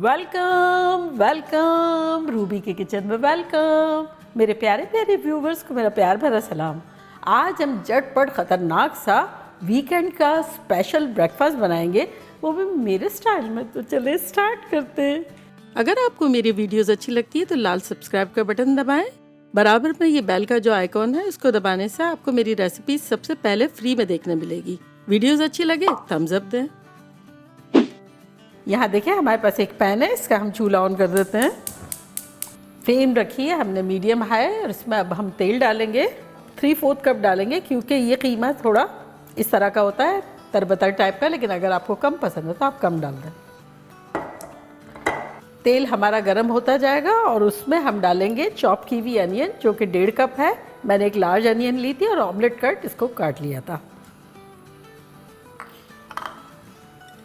Welcome welcome Ruby के kitchen में welcome. मेरे प्यारे प्यारे व्यूवर्स को मेरा प्यार भरा सलाम। आज हम झटपट ख़तरनाक सा वीकेंड का स्पेशल ब्रेकफास्ट बनाएंगे, वो भी मेरे स्टाइल में। तो चले स्टार्ट करते हैं। अगर आपको मेरी वीडियोस अच्छी लगती है तो लाल सब्सक्राइब का बटन दबाएं। बराबर में ये बेल का जो आइकॉन है उसको दबाने से आपको मेरी रेसिपी सबसे पहले फ्री में देखने मिलेगी। वीडियोस अच्छी लगे थम्स अप दें। यहाँ देखिए हमारे पास एक पैन है, इसका हम चूल्हा ऑन कर देते हैं। फ्लेम रखी है हमने मीडियम हाई, और इसमें अब हम तेल डालेंगे। 3/4 कप डालेंगे क्योंकि ये कीमा थोड़ा इस तरह का होता है, तरबतर टाइप का, लेकिन अगर आपको कम पसंद है तो आप कम डाल दें। तेल हमारा गर्म होता जाएगा और उसमें हम डालेंगे चॉप की हुई अनियन, जो कि 1.5 कप है। मैंने एक लार्ज अनियन ली थी और ऑमलेट कट इसको काट लिया था।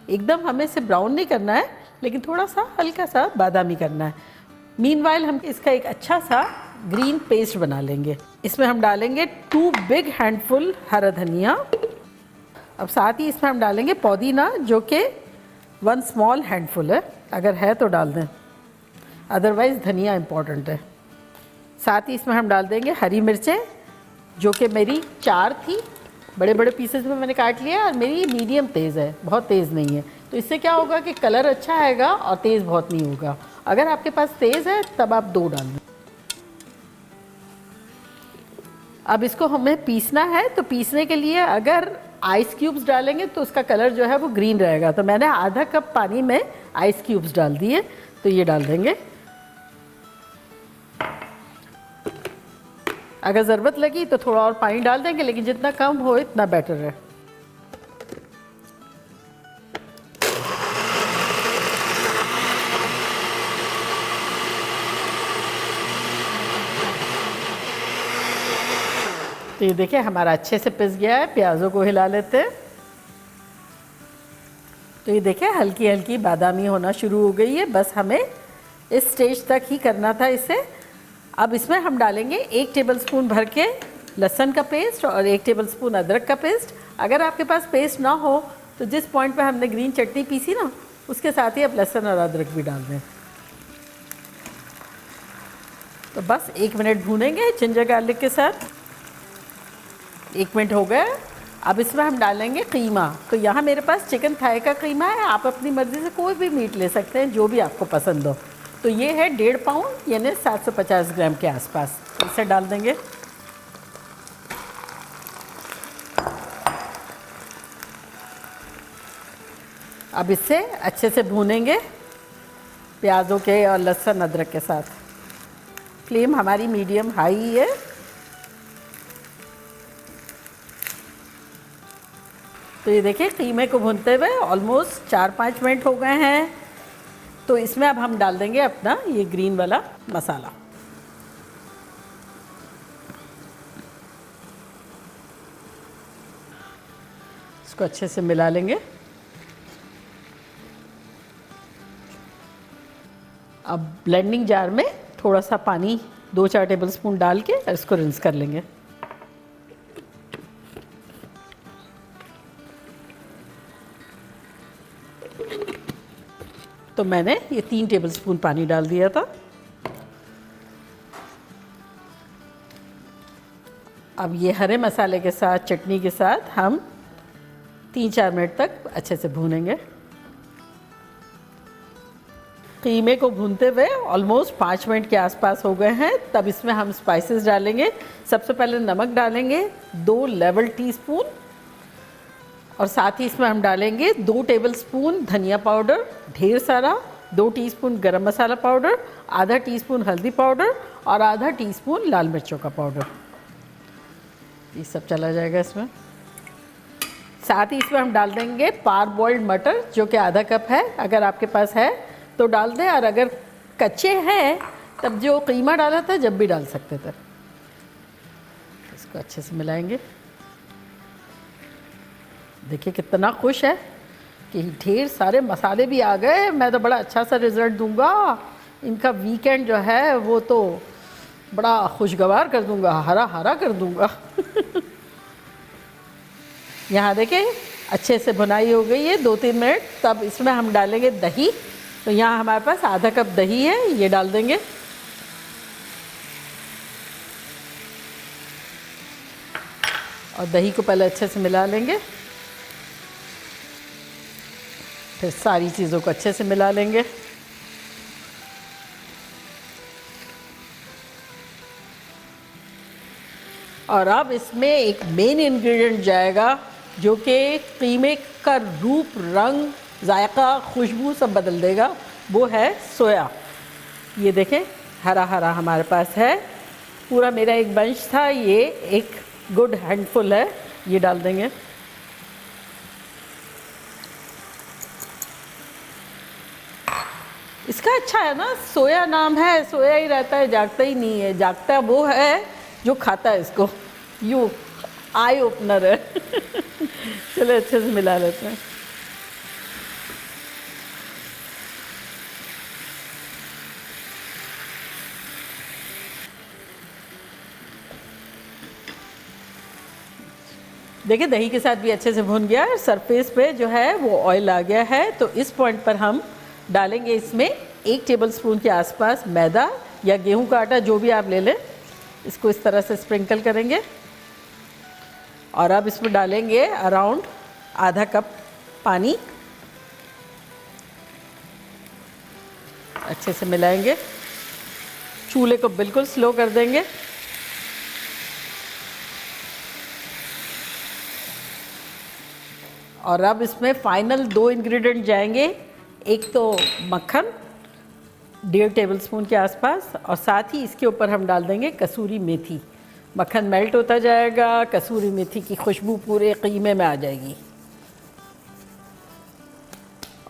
एकदम हमें इसे ब्राउन नहीं करना है, लेकिन थोड़ा सा हल्का सा बादामी करना है। मीनवाइल हम इसका एक अच्छा सा ग्रीन पेस्ट बना लेंगे। इसमें हम डालेंगे 2 बिग हैंडफुल हरा धनिया। अब साथ ही इसमें हम डालेंगे पुदीना, जो कि 1 स्मॉल हैंडफुल है, अगर है तो डाल दें, अदरवाइज़ धनिया इम्पॉर्टेंट है। साथ ही इसमें हम डाल देंगे हरी मिर्चें, जो कि मेरी 4 थी, बड़े बड़े पीसेस में मैंने काट लिया। और मेरी मीडियम तेज़ है, बहुत तेज़ नहीं है, तो इससे क्या होगा कि कलर अच्छा आएगा और तेज़ बहुत नहीं होगा। अगर आपके पास तेज़ है तब आप 2 डाल दें। अब इसको हमें पीसना है, तो पीसने के लिए अगर आइस क्यूब्स डालेंगे तो उसका कलर जो है वो ग्रीन रहेगा। तो मैंने आधा कप पानी में आइस क्यूब्स डाल दिए, तो ये डाल देंगे। अगर ज़रूरत लगी तो थोड़ा और पानी डाल देंगे, लेकिन जितना कम हो इतना बेटर है। तो ये देखिए हमारा अच्छे से पिस गया है। प्याज़ों को हिला लेते हैं। तो ये देखिए हल्की हल्की बादामी होना शुरू हो गई है। बस हमें इस स्टेज तक ही करना था इसे। अब इसमें हम डालेंगे 1 टेबलस्पून भर के लहसुन का पेस्ट और 1 टेबलस्पून अदरक का पेस्ट। अगर आपके पास पेस्ट ना हो तो जिस पॉइंट पे हमने ग्रीन चटनी पीसी ना, उसके साथ ही आप लहसुन और अदरक भी डाल दें। तो बस 1 मिनट भूनेंगे जिंजर गार्लिक के साथ। 1 मिनट हो गया। अब इसमें हम डालेंगे कीमा। तो यहाँ मेरे पास चिकन थाई का कीमा है, आप अपनी मर्ज़ी से कोई भी मीट ले सकते हैं, जो भी आपको पसंद हो। तो ये है 1.5 पाउंड, यानी 750 ग्राम के आसपास। इसे डाल देंगे। अब इसे अच्छे से भूनेंगे प्याज़ों के और लहसुन अदरक के साथ। फ्लेम हमारी मीडियम हाई है। तो ये देखिए कीमे को भूनते हुए ऑलमोस्ट 4-5 मिनट हो गए हैं। तो इसमें अब हम डाल देंगे अपना ये ग्रीन वाला मसाला। इसको अच्छे से मिला लेंगे। अब ब्लेंडिंग जार में थोड़ा सा पानी 2-4 टेबलस्पून डाल के इसको रिंस कर लेंगे। तो मैंने ये 3 टेबलस्पून पानी डाल दिया था। अब ये हरे मसाले के साथ, चटनी के साथ हम 3-4 मिनट तक अच्छे से भूनेंगे। कीमे को भूनते हुए ऑलमोस्ट 5 मिनट के आसपास हो गए हैं। तब इसमें हम स्पाइसेस डालेंगे। सबसे पहले नमक डालेंगे 2 लेवल टीस्पून, और साथ ही इसमें हम डालेंगे 2 टेबलस्पून धनिया पाउडर ढेर सारा, 2 टीस्पून गरम मसाला पाउडर, आधा टीस्पून हल्दी पाउडर और आधा टीस्पून लाल मिर्चों का पाउडर। ये सब चला जाएगा इसमें। साथ ही इसमें हम डाल देंगे पार बॉइल्ड मटर, जो कि आधा कप है। अगर आपके पास है तो डाल दें, और अगर कच्चे हैं तब जो कीमा डाला था जब भी डाल सकते थे। इसको अच्छे से मिलाएंगे। देखिए कितना खुश है कि ढेर सारे मसाले भी आ गए। मैं तो बड़ा अच्छा सा रिज़ल्ट दूंगा। इनका वीकेंड जो है वो तो बड़ा खुशगवार कर दूंगा, हरा हरा कर दूंगा। यहाँ देखिए अच्छे से भुनाई हो गई है 2-3 मिनट। तब इसमें हम डालेंगे दही। तो यहाँ हमारे पास आधा कप दही है, ये डाल देंगे। और दही को पहले अच्छे से मिला लेंगे, फिर सारी चीज़ों को अच्छे से मिला लेंगे। और अब इसमें एक मेन इंग्रेडिएंट जाएगा जो कि कीमे का रूप, रंग, जायका, खुशबू सब बदल देगा, वो है सोया। ये देखें हरा हरा हमारे पास है, पूरा मेरा एक बंच था, ये एक गुड हैंडफुल है, ये डाल देंगे। इसका अच्छा है ना, सोया नाम है, सोया ही रहता है, जागता ही नहीं है। जागता वो है जो खाता है इसको, यू आई ओपनर है। चलो अच्छे से मिला लेते हैं। देखिए दही के साथ भी अच्छे से भुन गया, सरफेस पे जो है वो ऑयल आ गया है। तो इस पॉइंट पर हम डालेंगे इसमें 1 टेबलस्पून के आसपास मैदा या गेहूं का आटा, जो भी आप ले लें। इसको इस तरह से स्प्रिंकल करेंगे और अब इसमें डालेंगे अराउंड आधा कप पानी। अच्छे से मिलाएंगे, चूल्हे को बिल्कुल स्लो कर देंगे। और अब इसमें फाइनल 2 इंग्रेडिएंट जाएंगे। एक तो मक्खन 1.5 टेबलस्पून के आसपास, और साथ ही इसके ऊपर हम डाल देंगे कसूरी मेथी। मक्खन मेल्ट होता जाएगा, कसूरी मेथी की खुशबू पूरे कीमे में आ जाएगी।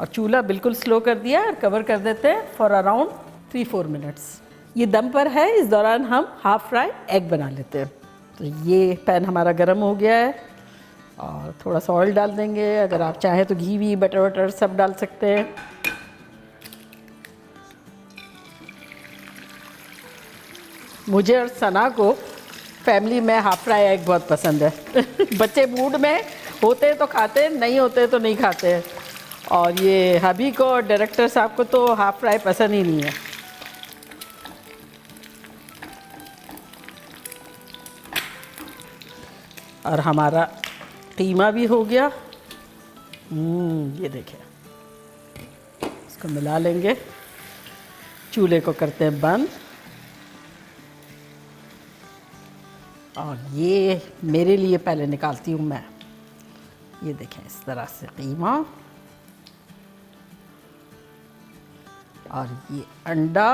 और चूल्हा बिल्कुल स्लो कर दिया और कवर कर देते हैं फॉर अराउंड 3-4 मिनट्स। ये दम पर है, इस दौरान हम हाफ फ्राई एग बना लेते हैं। तो ये पैन हमारा गर्म हो गया है और थोड़ा सा ऑयल डाल देंगे। अगर आप चाहें तो घी भी, बटर वटर सब डाल सकते हैं। मुझे और सना को फैमिली में हाफ फ्राई एग बहुत पसंद है। बच्चे मूड में होते तो खाते, नहीं होते तो नहीं खाते हैं। और ये हबी को और डायरेक्टर साहब को तो हाफ फ्राई पसंद ही नहीं है। और हमारा कीमा भी हो गया। ये देखिए, इसको मिला लेंगे, चूल्हे को करते हैं बंद। और ये मेरे लिए पहले निकालती हूँ मैं। ये देखें इस तरह से कीमा, और ये अंडा,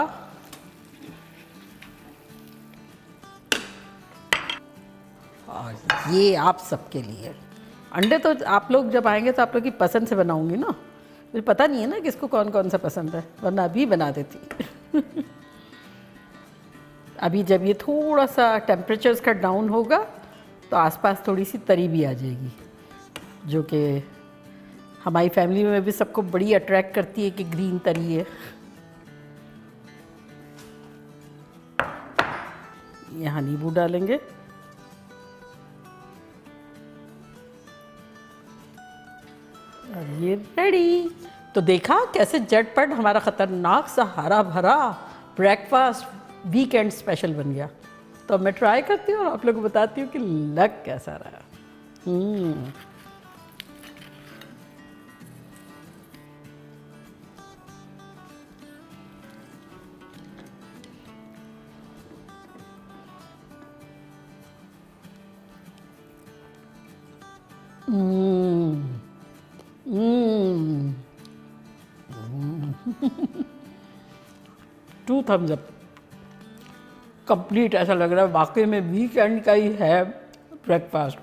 और ये आप सबके लिए। अंडे तो आप लोग जब आएंगे तो आप लोग की पसंद से बनाऊंगी ना, मुझे पता नहीं है ना किसको कौन कौन सा पसंद है, वरना अभी बना देती। अभी जब ये थोड़ा सा टेम्परेचर इसका डाउन होगा तो आसपास थोड़ी सी तरी भी आ जाएगी, जो कि हमारी फैमिली में भी सबको बड़ी अट्रैक्ट करती है कि ग्रीन तरी है। यहाँ नींबू डालेंगे। और ये रेडी। तो देखा कैसे झटपट हमारा ख़तरनाक सा हरा भरा ब्रेकफास्ट वीकेंड स्पेशल बन गया। तो मैं ट्राई करती हूँ और आप लोगों को बताती हूँ कि लग कैसा रहा। Two thumbs up, complete. ऐसा लग रहा है वाकई में वीकेंड का ही है ब्रेकफास्ट।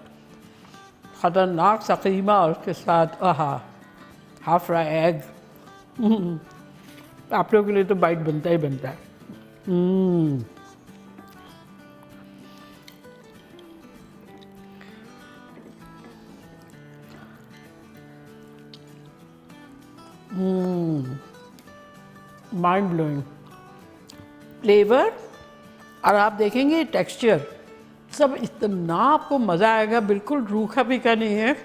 ख़तरनाक सा कीमा और उसके साथ हाफ फ्राई एग। आप लोगों के लिए तो बाइट बनता ही बनता है। माइंड ब्लोइंग फ्लेवर, और आप देखेंगे टेक्सचर सब इतना आपको मज़ा आएगा। बिल्कुल रूखा फीका नहीं है,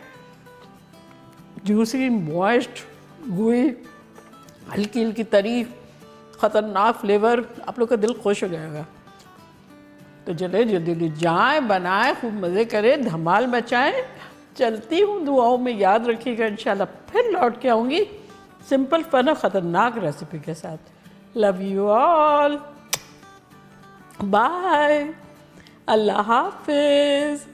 जूसी, मॉइस्ट, gooey, हल्की हल्की तरी, ख़तरनाक फ्लेवर, आप लोग का दिल खुश हो जाएगा। तो चले जल्दी जाएं, बनाएं, खूब मज़े करें, धमाल मचाएं। चलती हूँ, दुआओं में याद रखिएगा। इंशाल्लाह फिर लौट के आऊँगी सिंपल फन और ख़तरनाक रेसिपी के साथ। लव यू ऑल, बाय, अल्लाह हाफिज़।